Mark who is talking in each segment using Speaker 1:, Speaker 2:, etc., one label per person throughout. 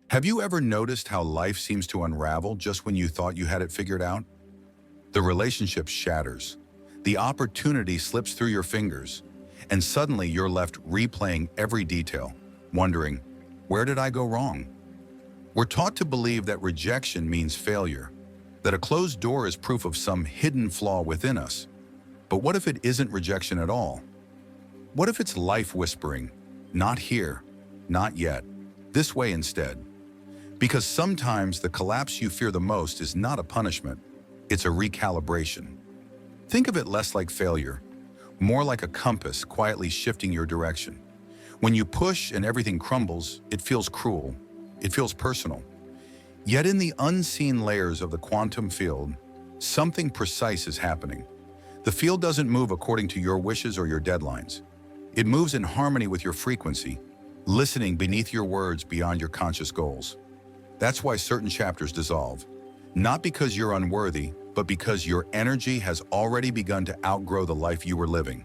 Speaker 1: Have you ever noticed how life seems to unravel just when you thought you had it figured out? The relationship shatters. The opportunity slips through your fingers, and suddenly you're left replaying every detail, wondering, where did I go wrong? We're taught to believe that rejection means failure, that a closed door is proof of some hidden flaw within us. But what if it isn't rejection at all? What if it's life whispering, not here, not yet, this way instead? Because sometimes the collapse you fear the most is not a punishment, it's a recalibration. Think of it less like failure, more like a compass quietly shifting your direction. When you push and everything crumbles, it feels cruel, it feels personal. Yet in the unseen layers of the quantum field, something precise is happening. The field doesn't move according to your wishes or your deadlines. It moves in harmony with your frequency, listening beneath your words beyond your conscious goals. That's why certain chapters dissolve, not because you're unworthy, but because your energy has already begun to outgrow the life you were living.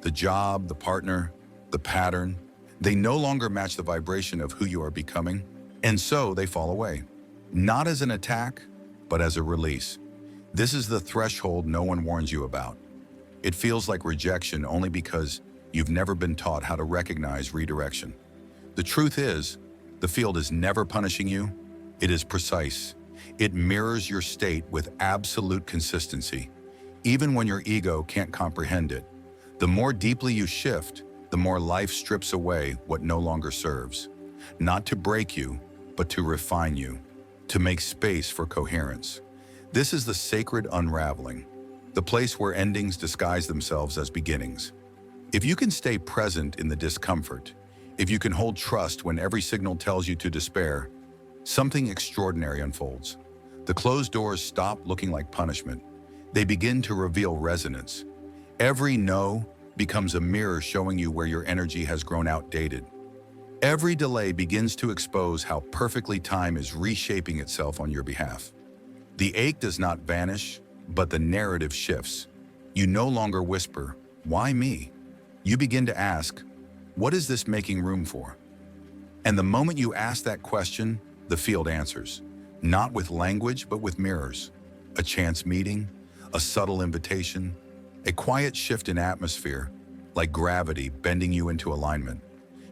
Speaker 1: The job, the partner, the pattern, they no longer match the vibration of who you are becoming, and so they fall away. Not as an attack, but as a release. This is the threshold no one warns you about. It feels like rejection only because you've never been taught how to recognize redirection. The truth is, the field is never punishing you. It is precise. It mirrors your state with absolute consistency, even when your ego can't comprehend it. The more deeply you shift, the more life strips away what no longer serves. Not to break you, but to refine you, to make space for coherence. This is the sacred unraveling, the place where endings disguise themselves as beginnings. If you can stay present in the discomfort, if you can hold trust when every signal tells you to despair, something extraordinary unfolds. The closed doors stop looking like punishment. They begin to reveal resonance. Every no becomes a mirror showing you where your energy has grown outdated. Every delay begins to expose how perfectly time is reshaping itself on your behalf. The ache does not vanish, but the narrative shifts. You no longer whisper, "Why me?" You begin to ask, "What is this making room for?" And the moment you ask that question, the field answers, not with language, but with mirrors. A chance meeting, a subtle invitation, a quiet shift in atmosphere, like gravity bending you into alignment.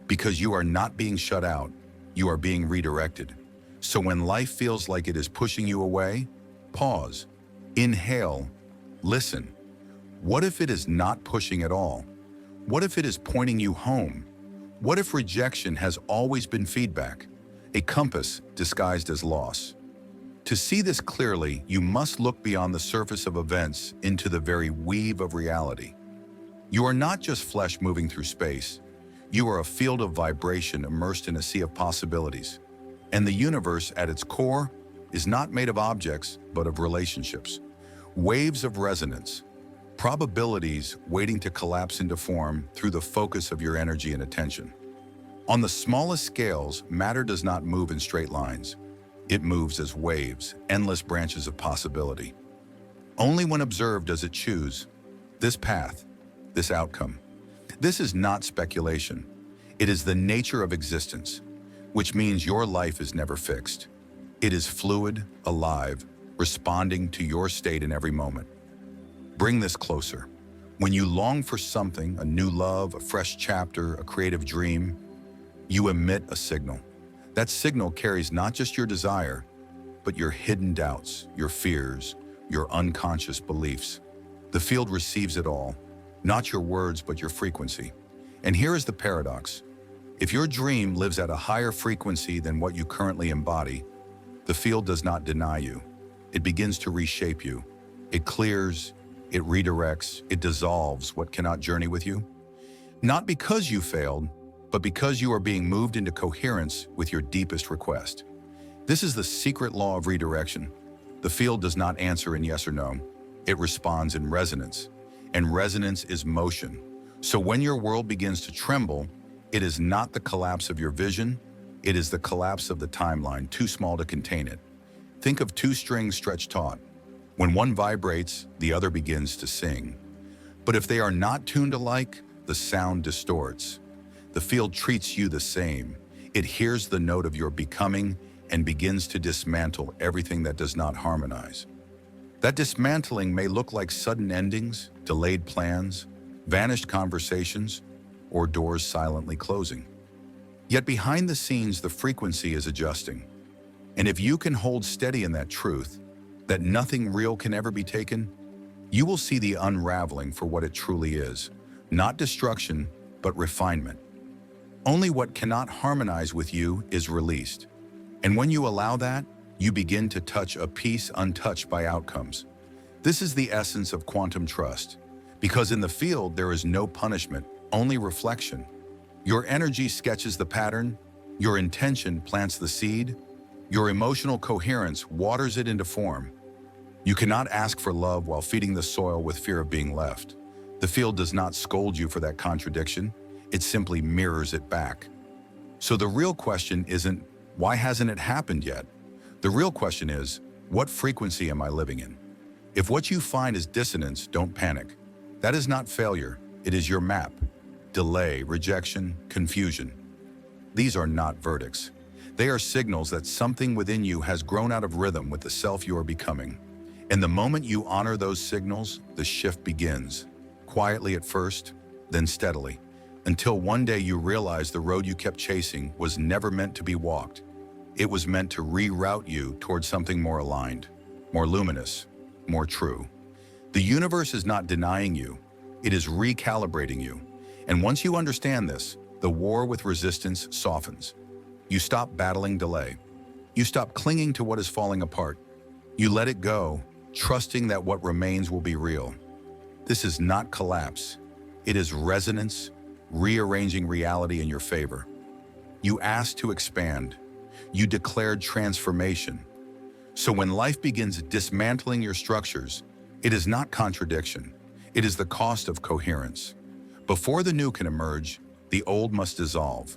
Speaker 1: Because you are not being shut out, you are being redirected. So when life feels like it is pushing you away, pause, inhale, listen. What if it is not pushing at all? What if it is pointing you home? What if rejection has always been feedback, a compass disguised as loss? To see this clearly, you must look beyond the surface of events into the very weave of reality. You are not just flesh moving through space. You are a field of vibration immersed in a sea of possibilities. And the universe, at its core, is not made of objects, but of relationships. Waves of resonance, probabilities waiting to collapse into form through the focus of your energy and attention. On the smallest scales, matter does not move in straight lines. It moves as waves, endless branches of possibility. Only when observed does it choose this path, this outcome. This is not speculation. It is the nature of existence, which means your life is never fixed. It is fluid, alive, responding to your state in every moment. Bring this closer. When you long for something, a new love, a fresh chapter, a creative dream, you emit a signal. That signal carries not just your desire, but your hidden doubts, your fears, your unconscious beliefs. The field receives it all, not your words, but your frequency. And here is the paradox. If your dream lives at a higher frequency than what you currently embody, the field does not deny you. It begins to reshape you. It clears, it redirects, it dissolves what cannot journey with you. Not because you failed, but because you are being moved into coherence with your deepest request. This is the secret law of redirection. The field does not answer in yes or no. It responds in resonance, and resonance is motion. So when your world begins to tremble, it is not the collapse of your vision, it is the collapse of the timeline, too small to contain it. Think of two strings stretched taut. When one vibrates, the other begins to sing. But if they are not tuned alike, the sound distorts. The field treats you the same. It hears the note of your becoming and begins to dismantle everything that does not harmonize. That dismantling may look like sudden endings, delayed plans, vanished conversations, or doors silently closing. Yet behind the scenes, the frequency is adjusting. And if you can hold steady in that truth, that nothing real can ever be taken, you will see the unraveling for what it truly is, not destruction, but refinement. Only what cannot harmonize with you is released. And when you allow that, you begin to touch a peace untouched by outcomes. This is the essence of quantum trust, because in the field there is no punishment, only reflection. Your energy sketches the pattern, your intention plants the seed, your emotional coherence waters it into form. You cannot ask for love while feeding the soil with fear of being left. The field does not scold you for that contradiction, it simply mirrors it back. So the real question isn't, why hasn't it happened yet? The real question is, what frequency am I living in? If what you find is dissonance, don't panic. That is not failure, it is your map. Delay, rejection, confusion. These are not verdicts. They are signals that something within you has grown out of rhythm with the self you are becoming. And the moment you honor those signals, the shift begins. Quietly at first, then steadily, until one day you realize the road you kept chasing was never meant to be walked. It was meant to reroute you towards something more aligned, more luminous, more true. The universe is not denying you, it is recalibrating you. And once you understand this, the war with resistance softens. You stop battling delay. You stop clinging to what is falling apart. You let it go, trusting that what remains will be real. This is not collapse. It is resonance, rearranging reality in your favor. You asked to expand. You declared transformation. So when life begins dismantling your structures, it is not contradiction. It is the cost of coherence. Before the new can emerge, the old must dissolve,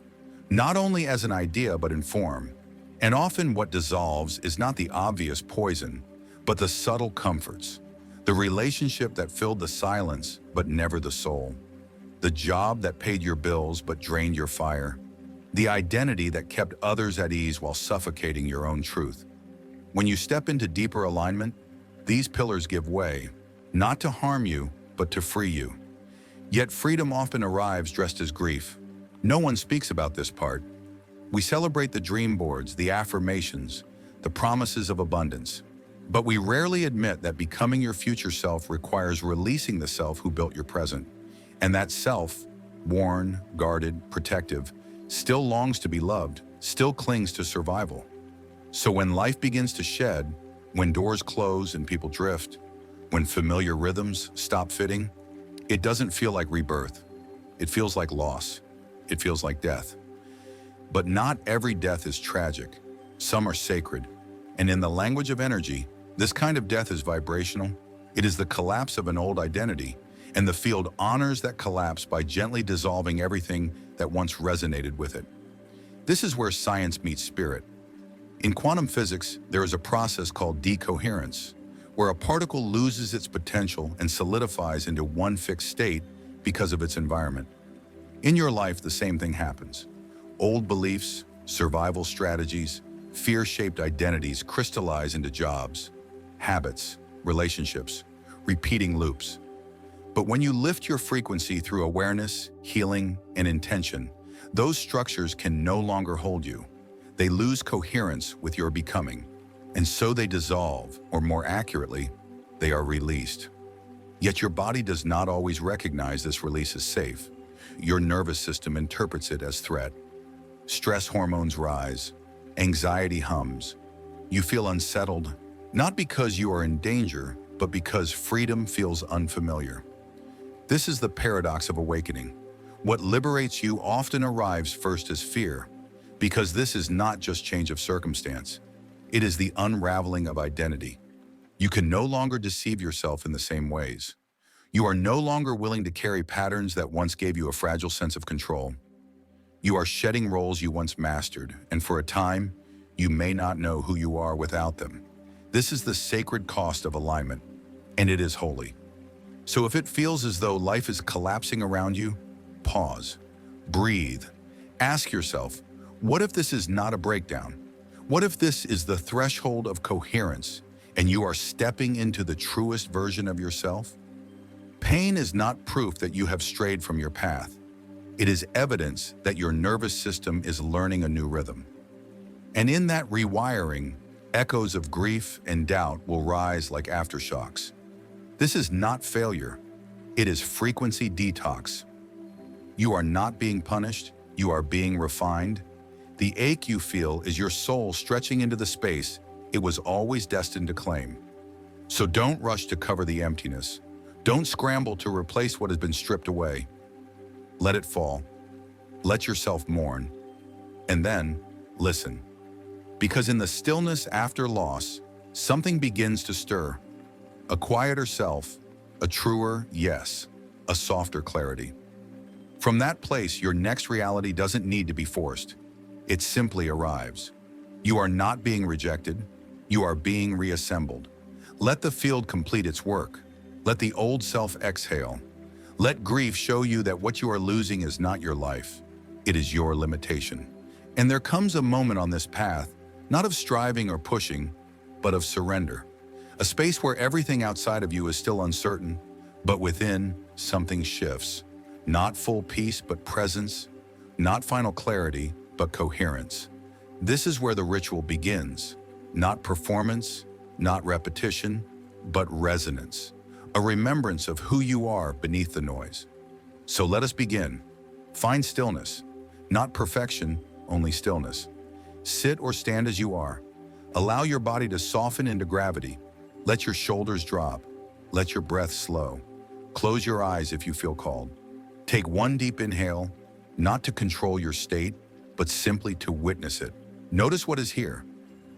Speaker 1: not only as an idea but in form. And often what dissolves is not the obvious poison, but the subtle comforts. The relationship that filled the silence but never the soul. The job that paid your bills but drained your fire. The identity that kept others at ease while suffocating your own truth. When you step into deeper alignment, these pillars give way, not to harm you, but to free you. Yet freedom often arrives dressed as grief. No one speaks about this part. We celebrate the dream boards, the affirmations, the promises of abundance. But we rarely admit that becoming your future self requires releasing the self who built your present. And that self, worn, guarded, protective, still longs to be loved, still clings to survival. So when life begins to shed, when doors close and people drift, when familiar rhythms stop fitting, it doesn't feel like rebirth. It feels like loss. It feels like death. But not every death is tragic. Some are sacred. And in the language of energy, this kind of death is vibrational. It is the collapse of an old identity, and the field honors that collapse by gently dissolving everything that once resonated with it. This is where science meets spirit. In quantum physics, there is a process called decoherence, where a particle loses its potential and solidifies into one fixed state because of its environment. In your life, the same thing happens. Old beliefs, survival strategies, fear-shaped identities crystallize into jobs, habits, relationships, repeating loops. But when you lift your frequency through awareness, healing, and intention, those structures can no longer hold you. They lose coherence with your becoming, and so they dissolve, or more accurately, they are released. Yet your body does not always recognize this release as safe. Your nervous system interprets it as threat. Stress hormones rise, anxiety hums. You feel unsettled, not because you are in danger, but because freedom feels unfamiliar. This is the paradox of awakening. What liberates you often arrives first as fear, because this is not just change of circumstance. It is the unraveling of identity. You can no longer deceive yourself in the same ways. You are no longer willing to carry patterns that once gave you a fragile sense of control. You are shedding roles you once mastered, and for a time, you may not know who you are without them. This is the sacred cost of alignment, and it is holy. So if it feels as though life is collapsing around you, pause, breathe, ask yourself, What if this is not a breakdown? What if this is the threshold of coherence and you are stepping into the truest version of yourself? Pain is not proof that you have strayed from your path. It is evidence that your nervous system is learning a new rhythm. And in that rewiring, echoes of grief and doubt will rise like aftershocks. This is not failure. It is frequency detox. You are not being punished. You are being refined. The ache you feel is your soul stretching into the space it was always destined to claim. So don't rush to cover the emptiness. Don't scramble to replace what has been stripped away. Let it fall. Let yourself mourn. And then, listen. Because in the stillness after loss, something begins to stir. A quieter self, a truer yes, a softer clarity. From that place, your next reality doesn't need to be forced. It simply arrives. You are not being rejected. You are being reassembled. Let the field complete its work. Let the old self exhale. Let grief show you that what you are losing is not your life. It is your limitation. And there comes a moment on this path, not of striving or pushing, but of surrender. A space where everything outside of you is still uncertain, but within, something shifts. Not full peace, but presence. Not final clarity, but coherence. This is where the ritual begins. Not performance, not repetition, but resonance. A remembrance of who you are beneath the noise. So let us begin. Find stillness. Not perfection, only stillness. Sit or stand as you are. Allow your body to soften into gravity. Let your shoulders drop. Let your breath slow. Close your eyes if you feel called. Take one deep inhale, not to control your state, but simply to witness it. Notice what is here.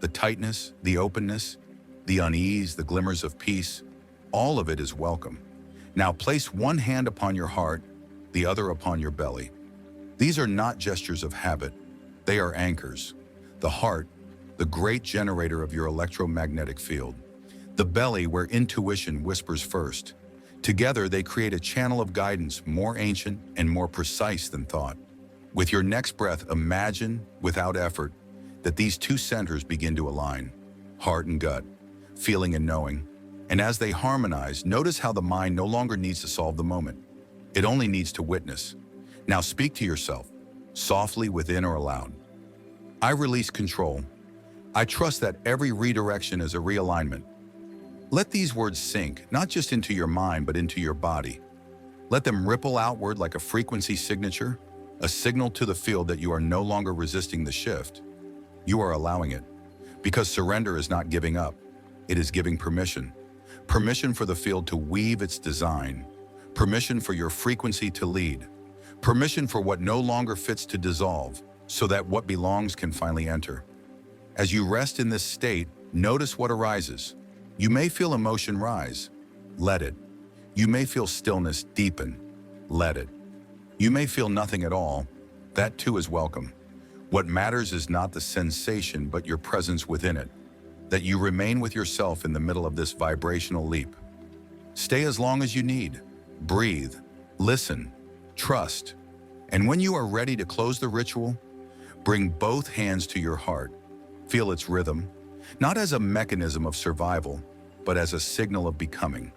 Speaker 1: The tightness, the openness, the unease, the glimmers of peace. All of it is welcome. Now place one hand upon your heart, the other upon your belly. These are not gestures of habit. They are anchors. The heart, the great generator of your electromagnetic field. The belly, where intuition whispers first. Together, they create a channel of guidance more ancient and more precise than thought. With your next breath, imagine, without effort, that these two centers begin to align. Heart and gut, feeling and knowing. And as they harmonize, notice how the mind no longer needs to solve the moment. It only needs to witness. Now speak to yourself, softly within or aloud. I release control. I trust that every redirection is a realignment. Let these words sink, not just into your mind, but into your body. Let them ripple outward like a frequency signature, a signal to the field that you are no longer resisting the shift. You are allowing it. Because surrender is not giving up. It is giving permission. Permission for the field to weave its design. Permission for your frequency to lead. Permission for what no longer fits to dissolve, so that what belongs can finally enter. As you rest in this state, notice what arises. You may feel emotion rise. Let it. You may feel stillness deepen. Let it. You may feel nothing at all. That too is welcome. What matters is not the sensation, but your presence within it. That you remain with yourself in the middle of this vibrational leap. Stay as long as you need. Breathe. Listen. Trust. And when you are ready to close the ritual, bring both hands to your heart. Feel its rhythm, not as a mechanism of survival, but as a signal of becoming.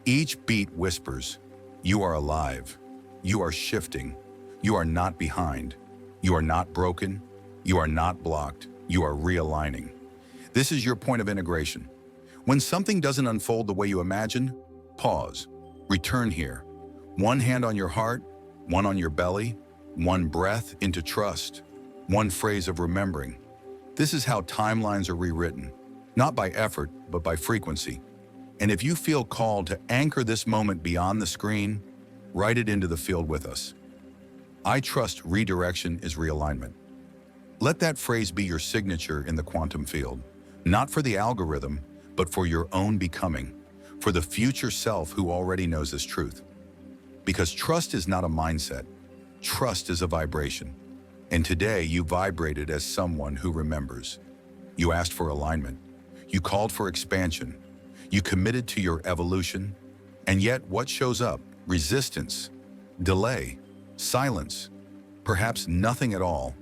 Speaker 1: Each beat whispers, you are alive. You are shifting. You are not behind. You are not broken. You are not blocked. You are realigning. This is your point of integration. When something doesn't unfold the way you imagine, pause. Return here. One hand on your heart, one on your belly, one breath into trust, one phrase of remembering. This is how timelines are rewritten, not by effort, but by frequency. And if you feel called to anchor this moment beyond the screen, write it into the field with us. I trust redirection is realignment. Let that phrase be your signature in the quantum field, not for the algorithm, but for your own becoming, for the future self who already knows this truth. Because trust is not a mindset. Trust is a vibration. And today you vibrated as someone who remembers. You asked for alignment. You called for expansion. You committed to your evolution. And yet what shows up? Resistance, delay, silence, perhaps nothing at all,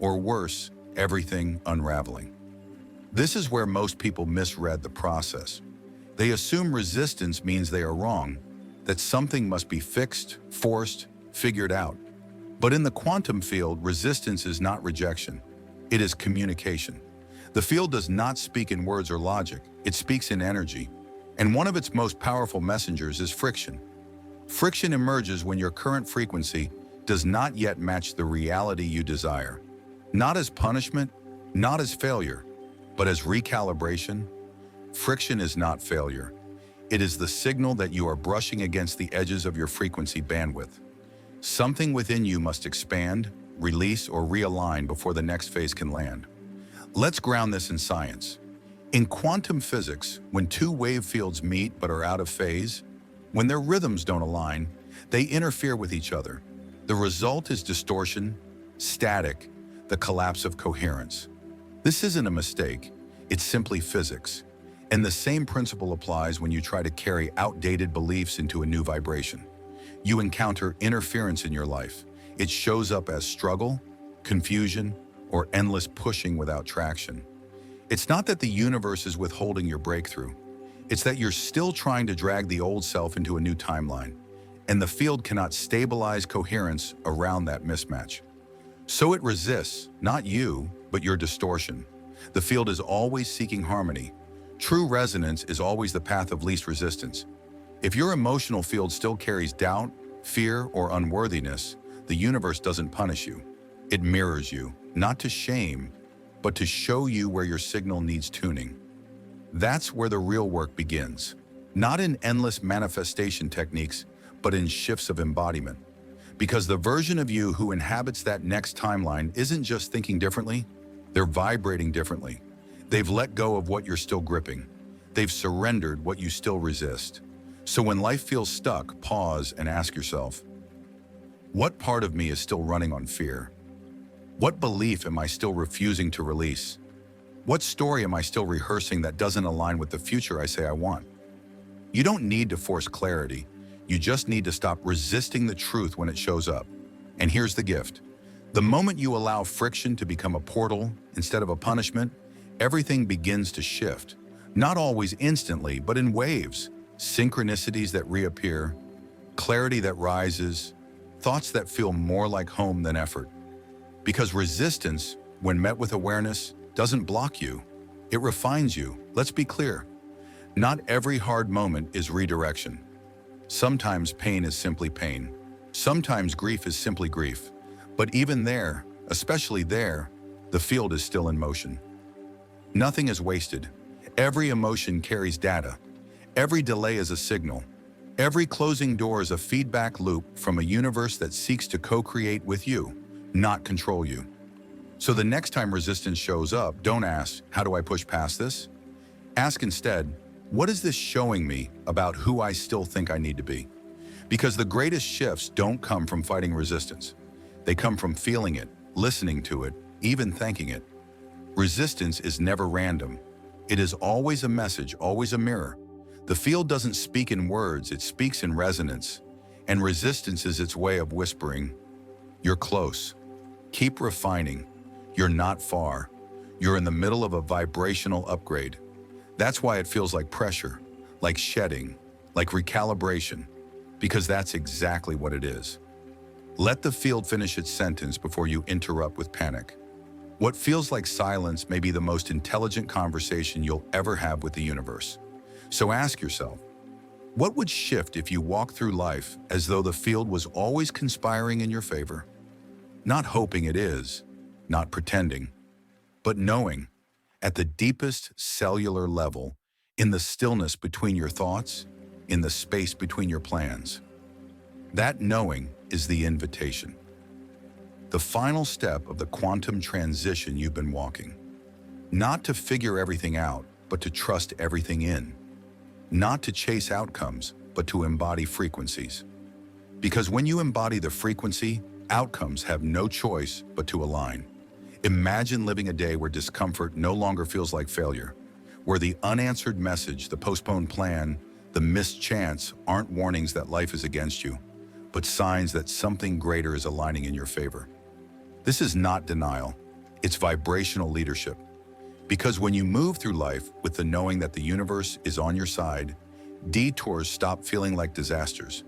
Speaker 1: or worse, everything unraveling. This is where most people misread the process. They assume resistance means they are wrong, that something must be fixed, forced, figured out. But in the quantum field, resistance is not rejection. It is communication. The field does not speak in words or logic. It speaks in energy. And one of its most powerful messengers is friction. Friction emerges when your current frequency does not yet match the reality you desire. Not as punishment, not as failure, but as recalibration. Friction is not failure. It is the signal that you are brushing against the edges of your frequency bandwidth. Something within you must expand, release, or realign before the next phase can land. Let's ground this in science. In quantum physics, when two wave fields meet but are out of phase, when their rhythms don't align, they interfere with each other. The result is distortion, static, the collapse of coherence. This isn't a mistake, it's simply physics. And the same principle applies when you try to carry outdated beliefs into a new vibration. You encounter interference in your life. It shows up as struggle, confusion, or endless pushing without traction. It's not that the universe is withholding your breakthrough. It's that you're still trying to drag the old self into a new timeline, and the field cannot stabilize coherence around that mismatch. So it resists, not you, but your distortion. The field is always seeking harmony. True resonance is always the path of least resistance. If your emotional field still carries doubt, fear, or unworthiness, the universe doesn't punish you. It mirrors you, not to shame, but to show you where your signal needs tuning. That's where the real work begins. Not in endless manifestation techniques, but in shifts of embodiment. Because the version of you who inhabits that next timeline isn't just thinking differently, they're vibrating differently. They've let go of what you're still gripping. They've surrendered what you still resist. So when life feels stuck, pause and ask yourself, what part of me is still running on fear? What belief am I still refusing to release? What story am I still rehearsing that doesn't align with the future I say I want? You don't need to force clarity. You just need to stop resisting the truth when it shows up. And here's the gift. The moment you allow friction to become a portal instead of a punishment, everything begins to shift. Not always instantly, but in waves. Synchronicities that reappear, clarity that rises, thoughts that feel more like home than effort. Because resistance, when met with awareness, doesn't block you. It refines you. Let's be clear. Not every hard moment is redirection. Sometimes pain is simply pain. Sometimes grief is simply grief. But even there, especially there, the field is still in motion. Nothing is wasted. Every emotion carries data. Every delay is a signal. Every closing door is a feedback loop from a universe that seeks to co-create with you, not control you. So the next time resistance shows up, don't ask, how do I push past this? Ask instead, what is this showing me about who I still think I need to be? Because the greatest shifts don't come from fighting resistance. They come from feeling it, listening to it, even thanking it. Resistance is never random. It is always a message, always a mirror. The field doesn't speak in words, it speaks in resonance. And resistance is its way of whispering, you're close. Keep refining. You're not far. You're in the middle of a vibrational upgrade. That's why it feels like pressure, like shedding, like recalibration, because that's exactly what it is. Let the field finish its sentence before you interrupt with panic. What feels like silence may be the most intelligent conversation you'll ever have with the universe. So ask yourself, what would shift if you walk through life as though the field was always conspiring in your favor? Not hoping it is, not pretending, but knowing, at the deepest cellular level, in the stillness between your thoughts, in the space between your plans. That knowing is the invitation. The final step of the quantum transition you've been walking. Not to figure everything out, but to trust everything in. Not to chase outcomes, but to embody frequencies. Because when you embody the frequency, outcomes have no choice but to align. Imagine living a day where discomfort no longer feels like failure, where the unanswered message, the postponed plan, the missed chance aren't warnings that life is against you, but signs that something greater is aligning in your favor. This is not denial. It's vibrational leadership. Because when you move through life with the knowing that the universe is on your side, detours stop feeling like disasters.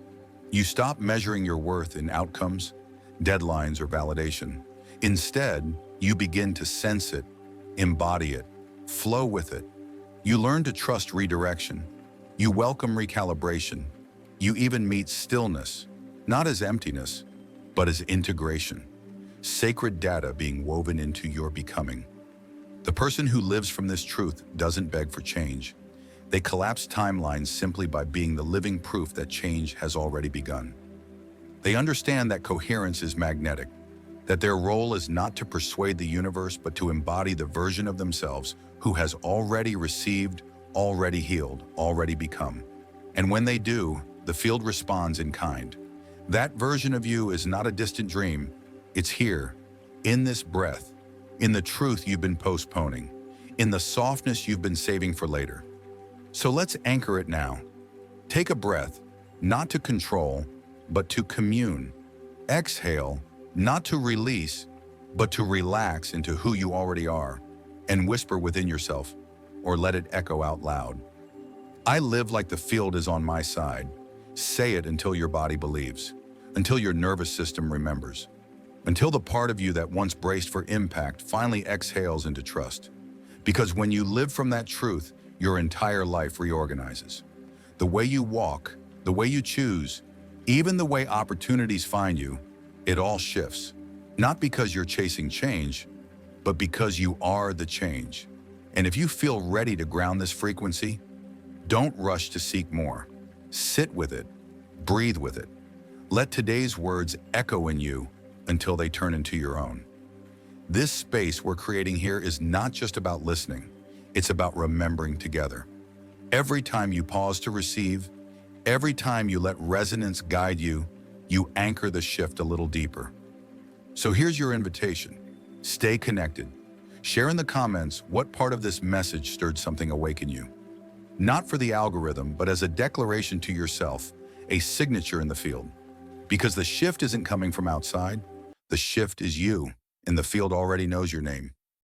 Speaker 1: You stop measuring your worth in outcomes, deadlines, or validation. Instead, you begin to sense it, embody it, flow with it. You learn to trust redirection. You welcome recalibration. You even meet stillness, not as emptiness, but as integration. Sacred data being woven into your becoming. The person who lives from this truth doesn't beg for change. They collapse timelines simply by being the living proof that change has already begun. They understand that coherence is magnetic, that their role is not to persuade the universe, but to embody the version of themselves who has already received, already healed, already become. And when they do, the field responds in kind. That version of you is not a distant dream. It's here, in this breath, in the truth you've been postponing, in the softness you've been saving for later. So let's anchor it now. Take a breath, not to control, but to commune. Exhale, not to release, but to relax into who you already are, and whisper within yourself, or let it echo out loud. I live like the field is on my side. Say it until your body believes, until your nervous system remembers, until the part of you that once braced for impact finally exhales into trust. Because when you live from that truth, your entire life reorganizes. The way you walk, the way you choose, even the way opportunities find you, it all shifts. Not because you're chasing change, but because you are the change. And if you feel ready to ground this frequency, don't rush to seek more. Sit with it, breathe with it. Let today's words echo in you until they turn into your own. This space we're creating here is not just about listening, it's about remembering together. Every time you pause to receive, every time you let resonance guide you, you anchor the shift a little deeper. So here's your invitation. Stay connected. Share in the comments what part of this message stirred something awake in you. Not for the algorithm, but as a declaration to yourself, a signature in the field. Because the shift isn't coming from outside, the shift is you, and the field already knows your name.